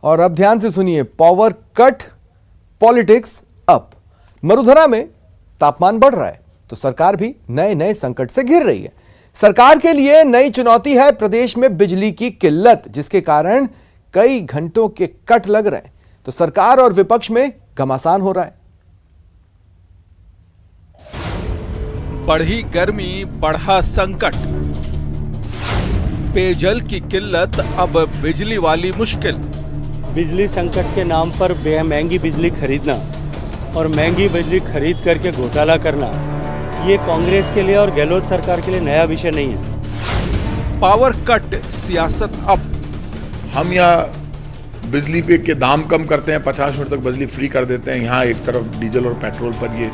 और अब ध्यान से सुनिए, power cut politics up. Marudhara में तापमान बढ़ रहा है तो सरकार भी नए नए संकट से घिर रही है। सरकार के लिए नई चुनौती है प्रदेश में बिजली की किल्लत, जिसके कारण कई घंटों के कट लग रहे हैं। तो सरकार और विपक्ष में घमासान हो रहा है। बढ़ी गर्मी, बढ़ा संकट, पेयजल की किल्लत, अब बिजली वाली मुश्किल। बिजली संकट के नाम पर महंगी बिजली खरीदना और महंगी बिजली खरीद करके घोटाला करना, ये कांग्रेस के लिए और गहलोत सरकार के लिए नया विषय नहीं है। पावर कट सियासत अब। हम यहाँ बिजली पे के दाम कम करते हैं, 50 मिनट तक बिजली फ्री कर देते हैं। यहाँ एक तरफ डीजल और पेट्रोल पर ये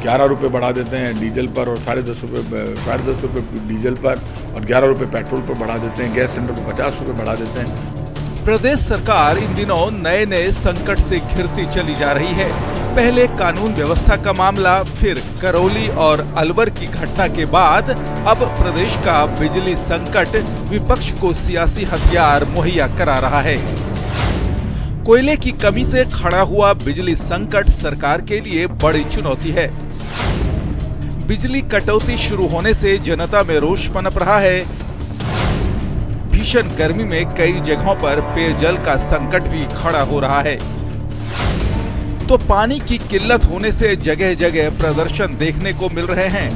11 रुपये बढ़ा देते हैं डीजल पर, और 10.5 रुपये डीजल पर, और 11 रुपये पेट्रोल पर बढ़ा देते हैं। गैस सिलेंडर को 50 रुपये बढ़ा देते हैं। प्रदेश सरकार इन दिनों नए नए संकट से घिरती चली जा रही है। पहले कानून व्यवस्था का मामला, फिर करौली और अलवर की घटना के बाद अब प्रदेश का बिजली संकट विपक्ष को सियासी हथियार मुहैया करा रहा है। कोयले की कमी से खड़ा हुआ बिजली संकट सरकार के लिए बड़ी चुनौती है। बिजली कटौती शुरू होने से जनता में रोष पनप रहा है। भीषण गर्मी में कई जगहों पर पेयजल का संकट भी खड़ा हो रहा है। तो पानी की किल्लत होने से जगह जगह प्रदर्शन देखने को मिल रहे हैं।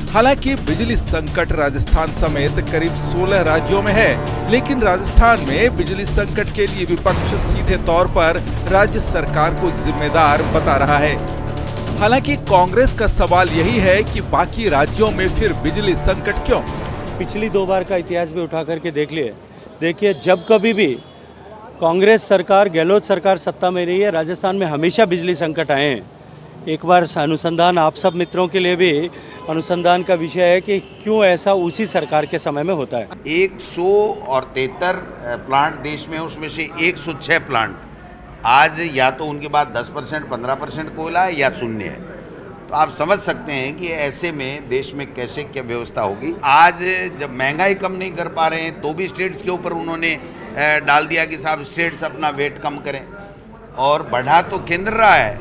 हालांकि बिजली संकट राजस्थान समेत करीब 16 राज्यों में है, लेकिन राजस्थान में बिजली संकट के लिए विपक्ष सीधे तौर पर राज्य सरकार को जिम्मेदार बता रहा है। हालांकि कांग्रेस का सवाल यही है कि बाकी राज्यों में फिर बिजली संकट क्यों? पिछली 2 बार का इतिहास भी उठा करके देखिए, जब कभी भी कांग्रेस सरकार, गहलोत सरकार सत्ता में रही है, राजस्थान में हमेशा बिजली संकट आए हैं। एक बार अनुसंधान, आप सब मित्रों के लिए भी अनुसंधान का विषय है कि क्यों ऐसा उसी सरकार के समय में होता है। 173 प्लांट देश में, उसमें से 106 प्लांट आज या तो उनके बाद 10%, 15% कोयला है या शून्य है। तो आप समझ सकते हैं कि ऐसे में देश में कैसे क्या व्यवस्था होगी। आज जब महंगाई कम नहीं कर पा रहे हैं तो भी स्टेट्स के ऊपर उन्होंने डाल दिया कि साहब स्टेट्स अपना वेट कम करें, और बढ़ा तो केंद्र रहा है।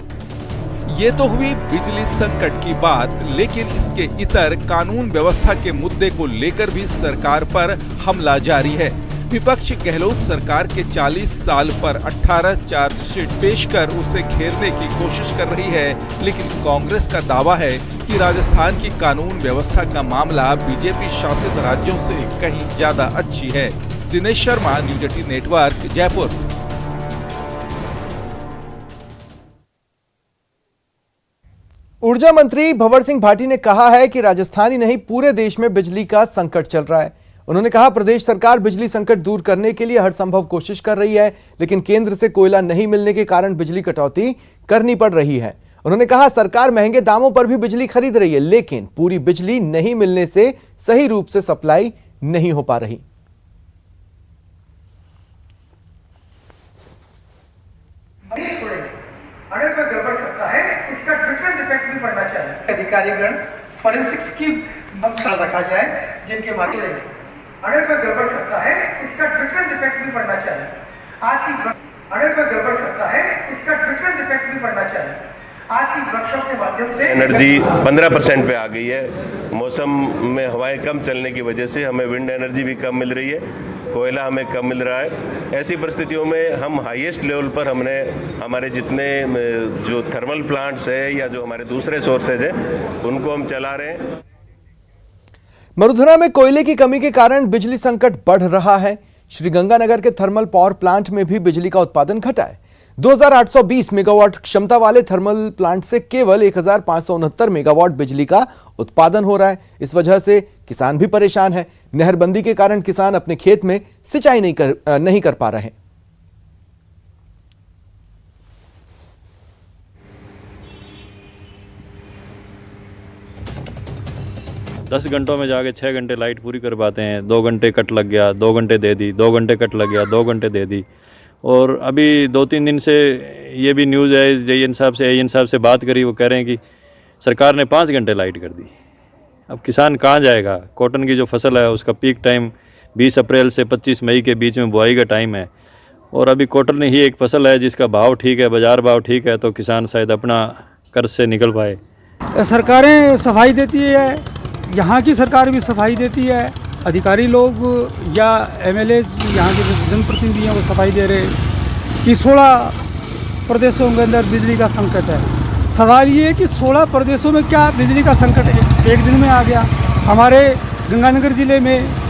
ये तो हुई बिजली संकट की बात, लेकिन इसके इतर कानून व्यवस्था के मुद्दे को लेकर भी सरकार पर हमला जारी है। विपक्ष गहलोत सरकार के 40 साल पर 18 चार्जशीट पेश कर उसे घेरने की कोशिश कर रही है, लेकिन कांग्रेस का दावा है कि राजस्थान की कानून व्यवस्था का मामला बीजेपी शासित राज्यों से कहीं ज्यादा अच्छी है। Dinesh Sharma, news 18 network, Jaipur. ऊर्जा मंत्री भंवर सिंह भाटी ने कहा है कि राजस्थान ही नहीं, पूरे देश में बिजली का संकट चल रहा है। उन्होंने कहा, प्रदेश सरकार बिजली संकट दूर करने के लिए हर संभव कोशिश कर रही है, लेकिन केंद्र से कोयला नहीं मिलने के कारण बिजली कटौती करनी पड़ रही है। उन्होंने कहा, सरकार महंगे दामों पर भी बिजली खरीद रही है, लेकिन पूरी बिजली नहीं मिलने से सही रूप से सप्लाई नहीं हो पा रही। अगर कोई गड़बड़ करता है, इसका डिफरेंट इफेक्ट भी पड़ना चाहिए। अधिकारीगण फॉरेंसिक्स की साल रखा जाए, जिनके माध्यम से अगर कोई गड़बड़ करता है, इसका डिफरेंट इफेक्ट भी पड़ना चाहिए। अगर कोई गड़बड़ करता है, इसका डिफरेंट इफेक्ट भी पड़ना चाहिए। आज की इस वर्कशॉप के माध्यम से एनर्जी 15% पे आ गई है। मौसम में हवाएं कम चलने की वजह से हमें विंड एनर्जी भी कम मिल रही है, कोयला हमें कम मिल रहा है। ऐसी परिस्थितियों में हम हाईएस्ट लेवल पर हमने हमारे जितने जो थर्मल प्लांट्स है या जो हमारे दूसरे सोर्सेज हैं, उनको हम चला रहे हैं। मरुधरा में कोयले की कमी के कारण बिजली संकट बढ़ रहा है। श्रीगंगानगर के थर्मल पावर प्लांट में भी बिजली का उत्पादन घटा है। 2820 मेगावाट क्षमता वाले थर्मल प्लांट से केवल 1569 मेगावाट बिजली का उत्पादन हो रहा है। इस वजह से किसान भी परेशान है। नहरबंदी के कारण किसान अपने खेत में सिंचाई नहीं कर पा रहे। 10 घंटों में जाके 6 घंटे लाइट पूरी कर पाते हैं। 2 घंटे कट लग गया, 2 घंटे दे दी, 2 घंटे कट लग गया, 2 घंटे दे दी। और अभी 2-3 दिन से ये भी न्यूज़ है, एएन साहब से बात करी, वो कह रहे हैं कि सरकार ने 5 घंटे लाइट कर दी। अब किसान कहाँ जाएगा? कॉटन की जो फसल है उसका पीक टाइम 20 अप्रैल से 25 मई के बीच में बुआई का टाइम है, और अभी कॉटन ही एक फसल है जिसका भाव ठीक है, बाज़ार भाव ठीक है, तो किसान शायद अपना कर्ज से निकल पाए। सरकारें सफाई देती है, यहाँ की सरकार भी सफाई देती है, अधिकारी लोग या एमएलए यहाँ के जनप्रतिनिधि हैं वो सफाई दे रहे हैं कि 16 प्रदेशों के अंदर बिजली का संकट है। सवाल ये है कि 16 प्रदेशों में क्या बिजली का संकट एक दिन में आ गया? हमारे गंगानगर ज़िले में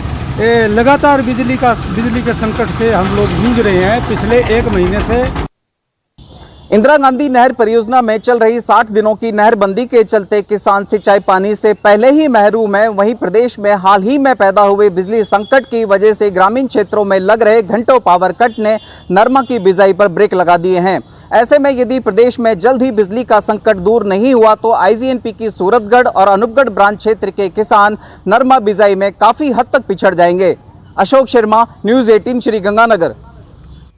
लगातार बिजली के संकट से हम लोग जूझ रहे हैं पिछले 1 महीने से। इंदिरा गांधी नहर परियोजना में चल रही 60 दिनों की नहरबंदी के चलते किसान सिंचाई पानी से पहले ही महरूम है। वहीं प्रदेश में हाल ही में पैदा हुए बिजली संकट की वजह से ग्रामीण क्षेत्रों में लग रहे घंटों पावर कट ने नरमा की बिजाई पर ब्रेक लगा दिए हैं। ऐसे में यदि प्रदेश में जल्द ही बिजली का संकट दूर नहीं हुआ तो आईजीएनपी की सूरतगढ़ और अनूपगढ़ ब्रांच क्षेत्र के किसान नरमा बिजाई में काफ़ी हद तक पिछड़ जाएंगे। अशोक शर्मा, न्यूज़ 18 श्री गंगानगर।